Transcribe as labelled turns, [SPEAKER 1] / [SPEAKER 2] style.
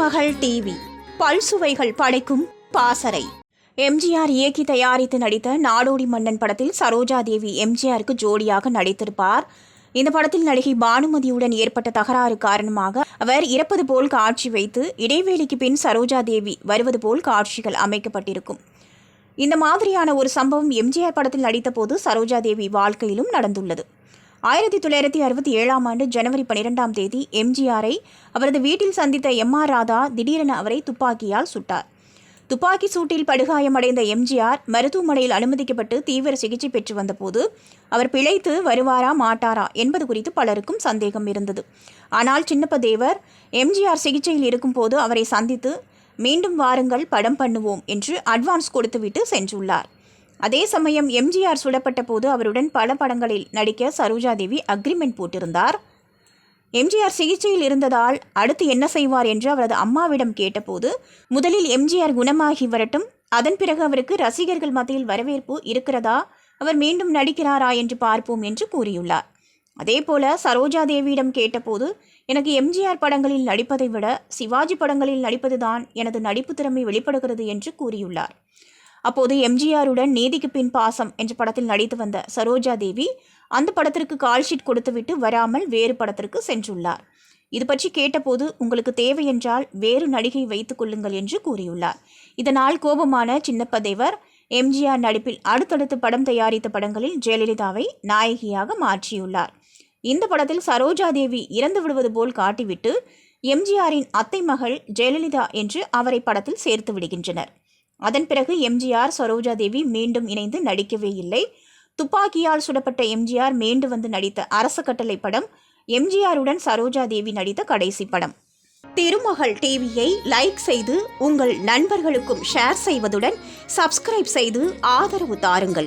[SPEAKER 1] திருமகள் TV பல்சுவைகள் படைக்கும் பாசறை. எம்ஜிஆர் இயக்கி தயாரித்து நடித்த நாடோடி மன்னன் படத்தில் சரோஜா தேவி எம்ஜிஆருக்கு ஜோடியாக நடித்திருப்பார். இந்த படத்தில் நடிகை பானுமதியுடன் ஏற்பட்ட தகராறு காரணமாக அவர் இறப்பது போல் காட்சி வைத்து இடைவேளைக்கு பின் சரோஜா தேவி வருவது போல் காட்சிகள் அமைக்கப்பட்டிருக்கும். இந்த மாதிரியான ஒரு சம்பவம் எம்ஜிஆர் படத்தில் நடித்த போது சரோஜா தேவி வாழ்க்கையிலும் நடந்துள்ளது. 1967ஆம் ஆண்டு ஜனவரி 12ஆம் தேதி எம்ஜிஆரை அவரது வீட்டில் சந்தித்த எம்.ஆர். ராதா திடீரென அவரை துப்பாக்கியால் சுட்டார். துப்பாக்கி சூட்டில் படுகாயமடைந்த எம்ஜிஆர் மருத்துவமனையில் அனுமதிக்கப்பட்டு தீவிர சிகிச்சை பெற்று வந்தபோது அவர் பிழைத்து வருவாரா மாட்டாரா என்பது குறித்து பலருக்கும் சந்தேகம் இருந்தது. ஆனால் சின்னப்ப தேவர் எம்ஜிஆர் சிகிச்சையில் இருக்கும்போது அவரை சந்தித்து மீண்டும் வாருங்கள் படம் பண்ணுவோம் என்று அட்வான்ஸ் கொடுத்துவிட்டு சென்றுள்ளார். அதே சமயம் எம்ஜிஆர் சுடப்பட்ட போது அவருடன் பல படங்களில் நடிக்க சரோஜா தேவி அக்ரிமெண்ட் போட்டிருந்தார். எம்ஜிஆர் சிகிச்சையில் இருந்ததால் அடுத்து என்ன செய்வார் என்று அவரது அம்மாவிடம் கேட்டபோது, முதலில் எம்ஜிஆர் குணமாகி வரட்டும், அதன் பிறகு அவருக்கு ரசிகர்கள் மத்தியில் வரவேற்பு இருக்கிறதா, அவர் மீண்டும் நடிக்கிறாரா என்று பார்ப்போம் என்று கூறியுள்ளார். அதேபோல சரோஜா தேவியிடம் கேட்டபோது, எனக்கு எம்ஜிஆர் படங்களில் நடிப்பதை விட சிவாஜி படங்களில் நடிப்பதுதான் எனது நடிப்பு திறமை வெளிப்படுகிறது என்று கூறியுள்ளார். அப்போது எம்ஜிஆருடன் நீதிக்கு பின் பாசம் என்ற படத்தில் நடித்து வந்த சரோஜா தேவி அந்த படத்திற்கு கால்ஷீட் கொடுத்துவிட்டு வராமல் வேறு படத்திற்கு சென்றுள்ளார். இது பற்றி கேட்டபோது, உங்களுக்கு தேவை என்றால் வேறு நடிகை வைத்துக் கொள்ளுங்கள் என்று கூறியுள்ளார். இதனால் கோபமான சின்னப்ப தேவர் எம்ஜிஆர் நடிப்பில் அடுத்தடுத்து படம் தயாரித்த படங்களில் ஜெயலலிதாவை நாயகியாக மாற்றியுள்ளார். இந்த படத்தில் சரோஜா தேவி இறந்து விடுவது போல் காட்டிவிட்டு எம்ஜிஆரின் அத்தை மகள் ஜெயலலிதா என்று அவரை படத்தில் சேர்த்து விடுகின்றனர். அதன் பிறகு எம்ஜிஆர் சரோஜா தேவி மீண்டும் இணைந்து நடிக்கவே இல்லை. துப்பாக்கியால் சுடப்பட்ட எம்ஜிஆர் மீண்டு வந்து நடித்த அரசு கட்டளை படம் எம்ஜிஆருடன் சரோஜா தேவி நடித்த கடைசி படம். திருமகள் டிவியை லைக் செய்து உங்கள் நண்பர்களுக்கும் ஷேர் செய்வதுடன் சப்ஸ்கிரைப் செய்து ஆதரவு தாருங்கள்.